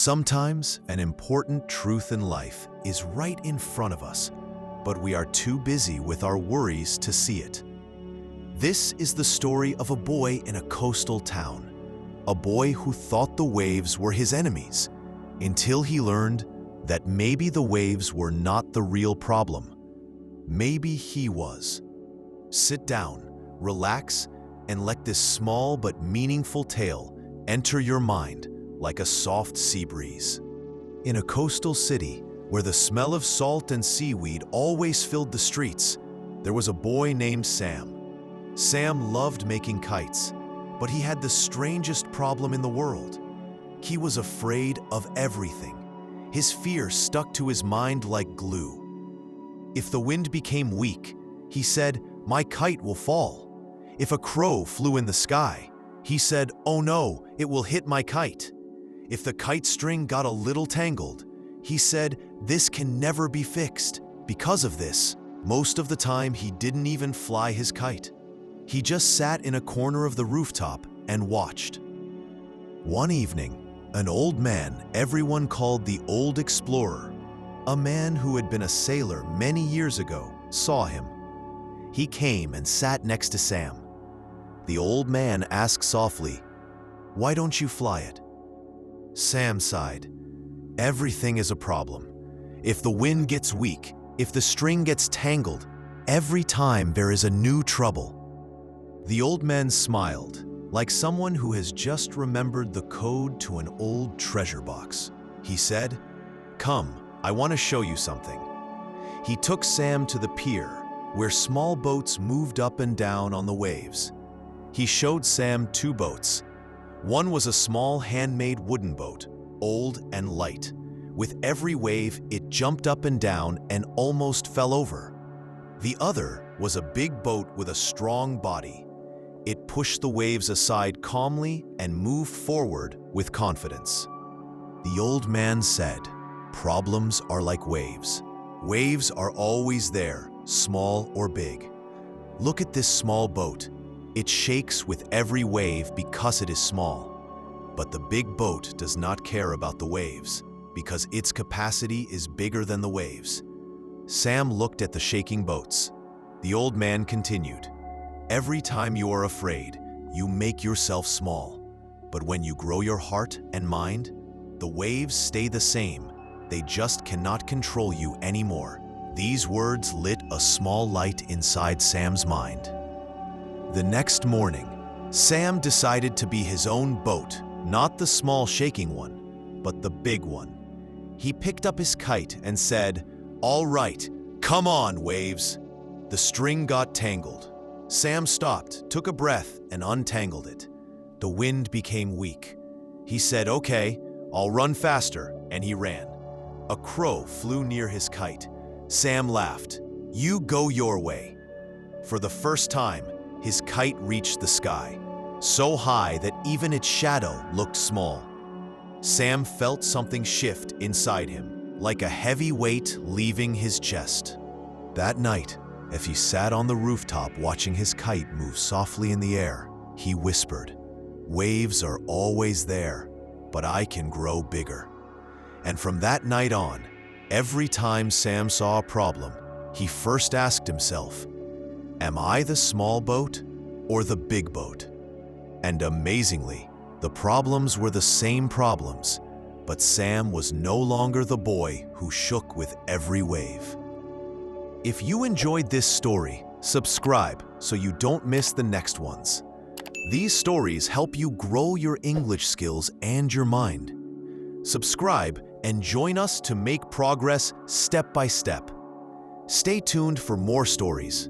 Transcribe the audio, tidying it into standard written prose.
Sometimes an important truth in life is right in front of us, but we are too busy with our worries to see it. This is the story of a boy in a coastal town, a boy who thought the waves were his enemies, until he learned that maybe the waves were not the real problem. Maybe he was. Sit down, relax, and let this small but meaningful tale enter your mind like a soft sea breeze. In a coastal city where the smell of salt and seaweed always filled the streets, there was a boy named Sam. Sam loved making kites, but he had the strangest problem in the world. He was afraid of everything. His fear stuck to his mind like glue. If the wind became weak, he said, "My kite will fall." If a crow flew in the sky, he said, "Oh no, it will hit my kite." If the kite string got a little tangled, he said, "This can never be fixed." Because of this, most of the time he didn't even fly his kite. He just sat in a corner of the rooftop and watched. One evening, an old man everyone called the Old Explorer, a man who had been a sailor many years ago, saw him. He came and sat next to Sam. The old man asked softly, "Why don't you fly it?" Sam sighed. "Everything is a problem. If the wind gets weak, if the string gets tangled, every time there is a new trouble." The old man smiled, like someone who has just remembered the code to an old treasure box. He said, "Come, I want to show you something." He took Sam to the pier, where small boats moved up and down on the waves. He showed Sam two boats. One was a small handmade wooden boat, old and light. With every wave, it jumped up and down and almost fell over. The other was a big boat with a strong body. It pushed the waves aside calmly and moved forward with confidence. The old man said, "Problems are like waves. Waves are always there, small or big. Look at this small boat. It shakes with every wave because it is small. But the big boat does not care about the waves because its capacity is bigger than the waves." Sam looked at the shaking boats. The old man continued, "Every time you are afraid, you make yourself small. But when you grow your heart and mind, the waves stay the same. They just cannot control you anymore." These words lit a small light inside Sam's mind. The next morning, Sam decided to be his own boat, not the small shaking one, but the big one. He picked up his kite and said, "All right, come on, waves." The string got tangled. Sam stopped, took a breath, and untangled it. The wind became weak. He said, "Okay, I'll run faster," and he ran. A crow flew near his kite. Sam laughed. "You go your way." For the first time, his kite reached the sky, so high that even its shadow looked small. Sam felt something shift inside him, like a heavy weight leaving his chest. That night, as he sat on the rooftop watching his kite move softly in the air, he whispered, "Waves are always there, but I can grow bigger." And from that night on, every time Sam saw a problem, he first asked himself, "Am I the small boat or the big boat?" And amazingly, the problems were the same problems, but Sam was no longer the boy who shook with every wave. If you enjoyed this story, subscribe so you don't miss the next ones. These stories help you grow your English skills and your mind. Subscribe and join us to make progress step by step. Stay tuned for more stories.